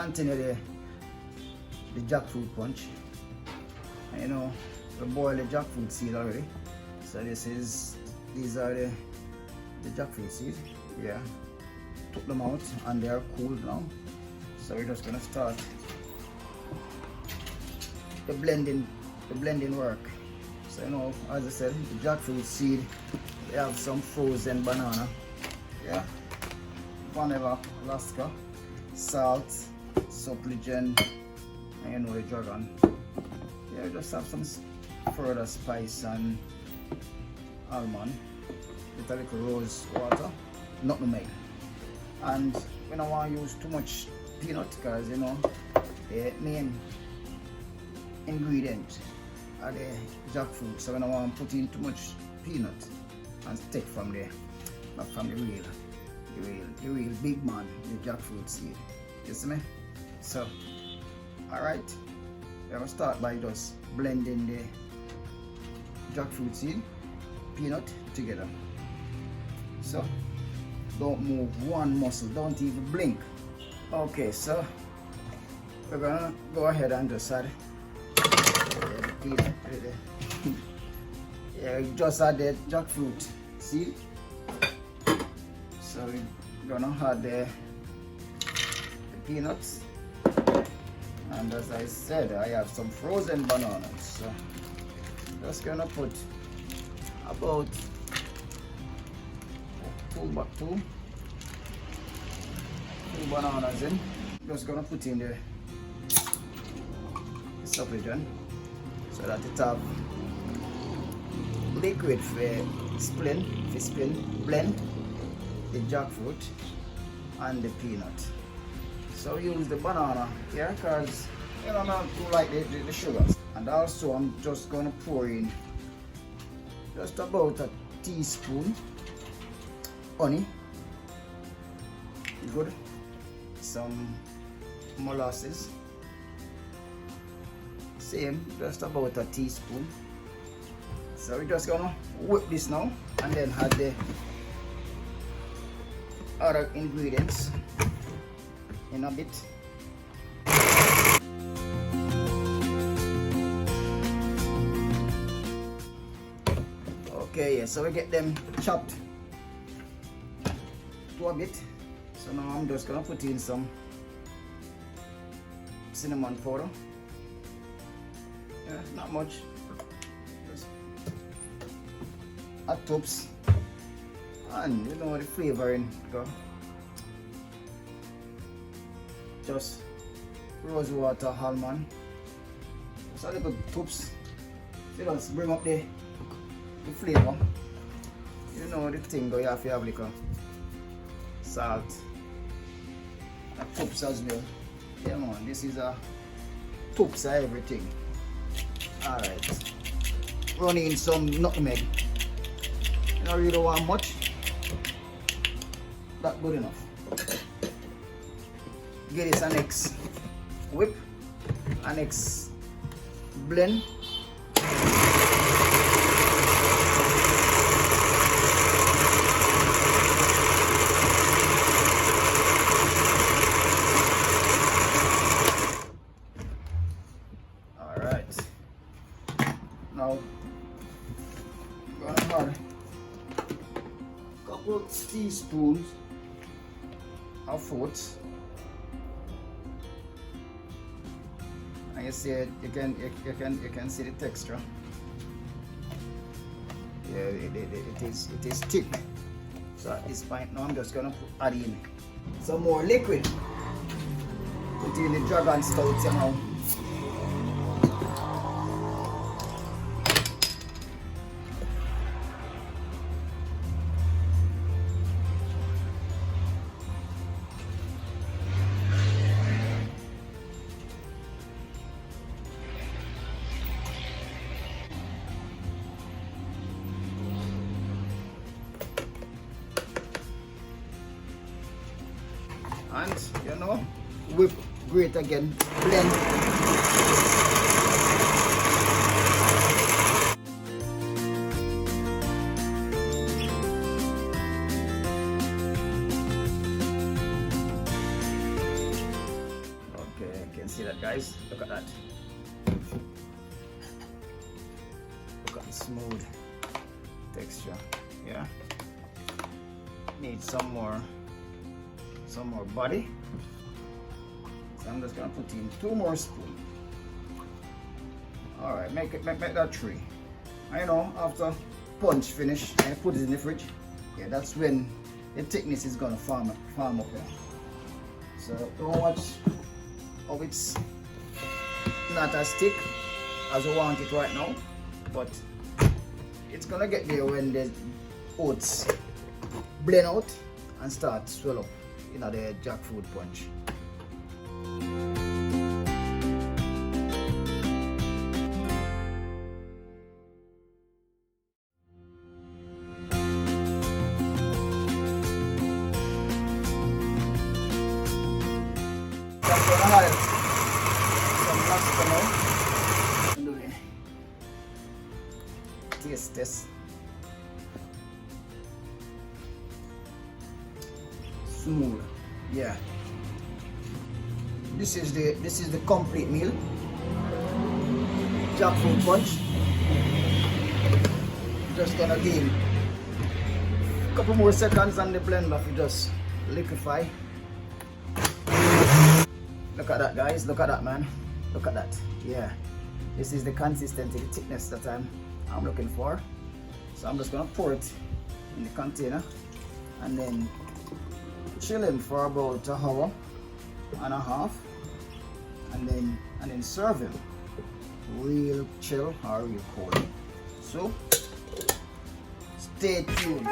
continue the jackfruit punch. And, you know, we boil the jackfruit seed already. So these are the jackfruit seeds. Yeah, took them out and they are cooled now. So we're just gonna start the blending work. So, you know, as I said, the jackfruit seed, they have some frozen banana. Yeah, vanilla, Alaska, salt, supplicant, and you know the dragon. Yeah, just have some further spice and almond with a little rose water, nutmeg. And we don't want to use too much peanut because, you know, the main ingredient are the jackfruit, so we don't want to put in too much peanut and take from the, not from the real big man, the jackfruit seed. You see me? So, alright, we're going to start by just blending the jackfruit seed, peanut together. So, don't move one muscle, don't even blink. Okay, so we're gonna go ahead and just add the peanut. Yeah, we just add the jackfruit seed. So we're gonna add the peanuts. And as I said, I have some frozen bananas. So just gonna put about two bananas in. Just gonna put in the supplicant so that it have liquid for blend the jackfruit and the peanut. So use the banana here because you know not too like the sugars. And also I'm just gonna pour in just about a teaspoon honey, good, some molasses, same, just about a teaspoon. So we're just gonna whip this now and then add the other ingredients in a bit. Okay, yeah, so we get them chopped to a bit. So now I'm just gonna put in some cinnamon powder. Yeah, not much. Just a tops, and you know the flavoring go. Just rose water, almond. Just a little tops. So just bring up the flavor. You know the thing go. You have to have like a salt. Tops as well. Yeah man, this is a tops of everything. Alright. Run in some nutmeg. You don't really want much. That's good enough. Get this an next whip, an next blend. Now, I'm gonna add a couple teaspoons of fruits. And you see it, you can see the texture. Yeah, it is thick. So at this point now I'm just gonna add in some more liquid. Put in the dragon stout, you know. And you know, whip great again, blend. that, guys. Look at that. Look at the smooth texture. Yeah. Need some more body. So I'm just gonna put in 2 more spoons. All right, make that 3. I know after punch finish, I put it in the fridge. Yeah, that's when the thickness is gonna farm up here. So don't watch how it's not as thick as we want it right now, but it's gonna get there when the oats blend out and start swell up in the jackfruit punch. I'm gonna add some mustard now. Do the taste test. Smooth, yeah. This is the complete meal. Jackfruit punch. Just gonna give a couple more seconds on the blender to just liquefy. Look at that, guys. Look at that, man. Look at that. Yeah. This is the consistency, the thickness that I'm looking for. So I'm just gonna pour it in the container and then chill him for about 1.5 hours, and then serve him real chill or real cold. So stay tuned.